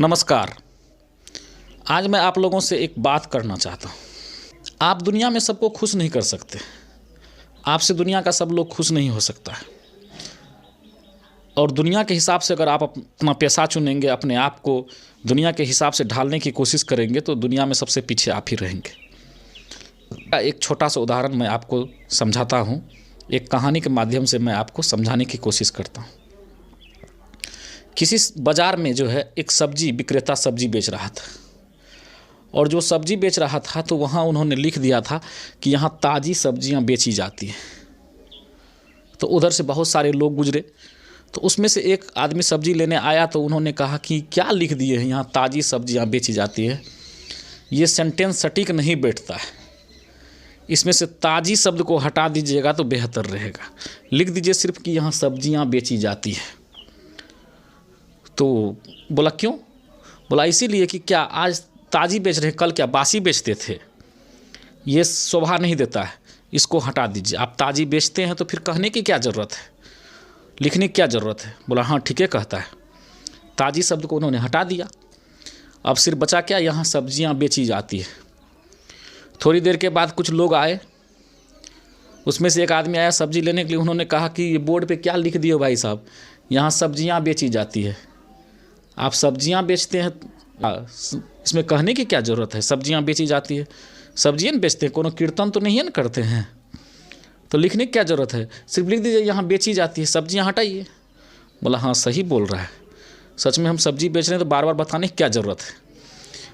नमस्कार। आज मैं आप लोगों से एक बात करना चाहता हूँ। आप दुनिया में सबको खुश नहीं कर सकते। आपसे दुनिया का सब लोग खुश नहीं हो सकता है। और दुनिया के हिसाब से अगर आप अपना पेशा चुनेंगे, अपने आप को दुनिया के हिसाब से ढालने की कोशिश करेंगे तो दुनिया में सबसे पीछे आप ही रहेंगे। एक छोटा सा उदाहरण मैं आपको समझाता हूँ। एक कहानी के माध्यम से मैं आपको समझाने की कोशिश करता हूँ। किसी बाज़ार में जो है एक सब्जी विक्रेता सब्जी बेच रहा था, और जो सब्जी बेच रहा था तो वहाँ उन्होंने लिख दिया था कि यहाँ ताज़ी सब्जियाँ बेची जाती हैं। तो उधर से बहुत सारे लोग गुजरे, तो उसमें से एक आदमी सब्जी लेने आया तो उन्होंने कहा कि क्या लिख दिए हैं यहाँ ताज़ी सब्जियाँ बेची जाती है। ये सेंटेंस सटीक नहीं बैठता है, इसमें से ताज़ी शब्द को हटा दीजिएगा तो बेहतर रहेगा। लिख दीजिए सिर्फ कि यहाँ सब्जियाँ बेची जाती है। तो बोला क्यों? बोला इसीलिए कि क्या आज ताज़ी बेच रहे हैं, कल क्या बासी बेचते थे? ये शोभा नहीं देता है, इसको हटा दीजिए। आप ताज़ी बेचते हैं तो फिर कहने की क्या ज़रूरत है, लिखने की क्या ज़रूरत है? बोला हाँ ठीक है कहता है। ताज़ी शब्द को उन्होंने हटा दिया। अब सिर्फ बचा क्या, यहाँ सब्जियाँ बेची जाती है। थोड़ी देर के बाद कुछ लोग आए, उसमें से एक आदमी आया सब्जी लेने के लिए। उन्होंने कहा कि ये बोर्ड पे क्या लिख दिए भाई साहब, यहाँ सब्जियाँ बेची जाती है। आप सब्जियां बेचते हैं, इसमें कहने की क्या ज़रूरत है? सब्जियां बेची जाती है, सब्जियां बेचते हैं, कोनो कीर्तन तो नहीं है ना करते हैं, तो लिखने की क्या ज़रूरत है? सिर्फ लिख दीजिए यहाँ बेची जाती है, सब्जियां हटाइए। बोला हाँ सही बोल रहा है, सच में हम सब्जी बेच रहे हैं तो बार बार बताने की क्या ज़रूरत है?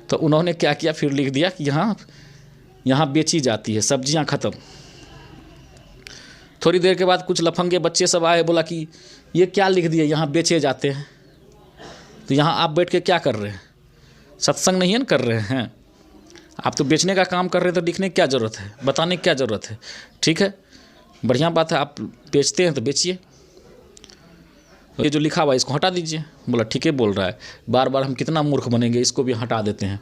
तो उन्होंने क्या किया, फिर लिख दिया कि यहाँ बेची जाती है, सब्जियाँ ख़त्म। थोड़ी देर के बाद कुछ लफंगे बच्चे सब आए, बोला कि ये क्या लिख दिए, यहाँ बेचे जाते हैं। तो यहाँ आप बैठ के क्या कर रहे हैं? सत्संग नहीं है ना कर रहे हैं, आप तो बेचने का काम कर रहे हैं। तो लिखने की क्या ज़रूरत है, बताने की क्या ज़रूरत है? ठीक है, बढ़िया बात है, आप बेचते हैं तो बेचिए, ये जो लिखा हुआ है इसको हटा दीजिए। बोला ठीक है बोल रहा है, बार बार हम कितना मूर्ख बनेंगे, इसको भी हटा देते हैं।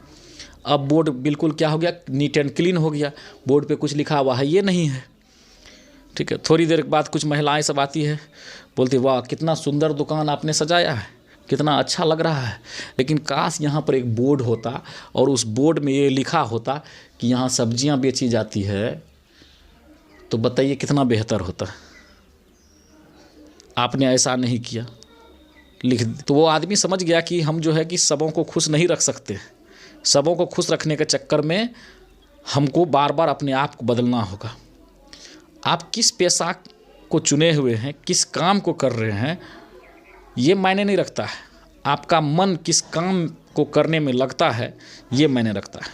अब बोर्ड बिल्कुल क्या हो गया, नीट एंड क्लीन हो गया। बोर्ड पर कुछ लिखा हुआ है ये नहीं है। ठीक है, थोड़ी देर के बाद कुछ महिलाएँ सब आती है, बोलती वाह कितना सुंदर दुकान आपने सजाया है, कितना अच्छा लग रहा है, लेकिन काश यहाँ पर एक बोर्ड होता और उस बोर्ड में ये लिखा होता कि यहाँ सब्जियाँ बेची जाती है, तो बताइए कितना बेहतर होता। आपने ऐसा नहीं किया, लिख। तो वो आदमी समझ गया कि हम जो है कि सबों को खुश नहीं रख सकते। सबों को खुश रखने के चक्कर में हमको बार बार अपने आप को बदलना होगा। आप किस पेशा को चुने हुए हैं, किस काम को कर रहे हैं, ये मायने नहीं रखता है। आपका मन किस काम को करने में लगता है ये मायने रखता है।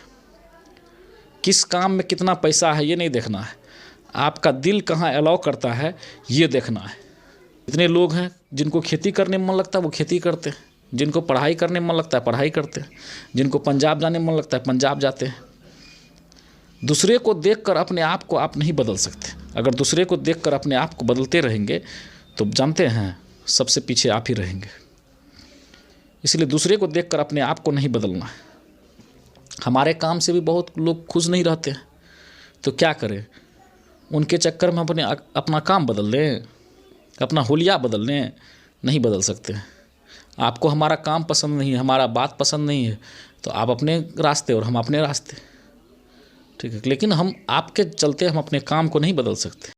किस काम में कितना पैसा है ये नहीं देखना है, आपका दिल कहाँ अलाउ करता है ये देखना है। इतने लोग हैं जिनको खेती करने में मन लगता है वो खेती करते हैं, जिनको पढ़ाई करने में मन लगता है पढ़ाई करते हैं, जिनको पंजाब जाने में मन लगता है पंजाब जाते हैं। दूसरे को देखकर अपने आप को आप नहीं बदल सकते। अगर दूसरे को देखकर अपने आप को बदलते रहेंगे तो जानते हैं सबसे पीछे आप ही रहेंगे। इसलिए दूसरे को देखकर अपने आप को नहीं बदलना है। हमारे काम से भी बहुत लोग खुश नहीं रहते हैं, तो क्या करें? उनके चक्कर में अपना काम बदल लें, अपना हुलिया बदल लें? नहीं बदल सकते। आपको हमारा काम पसंद नहीं है, हमारा बात पसंद नहीं है, तो आप अपने रास्ते और हम अपने रास्ते। ठीक है, लेकिन हम आपके चलते हम अपने काम को नहीं बदल सकते।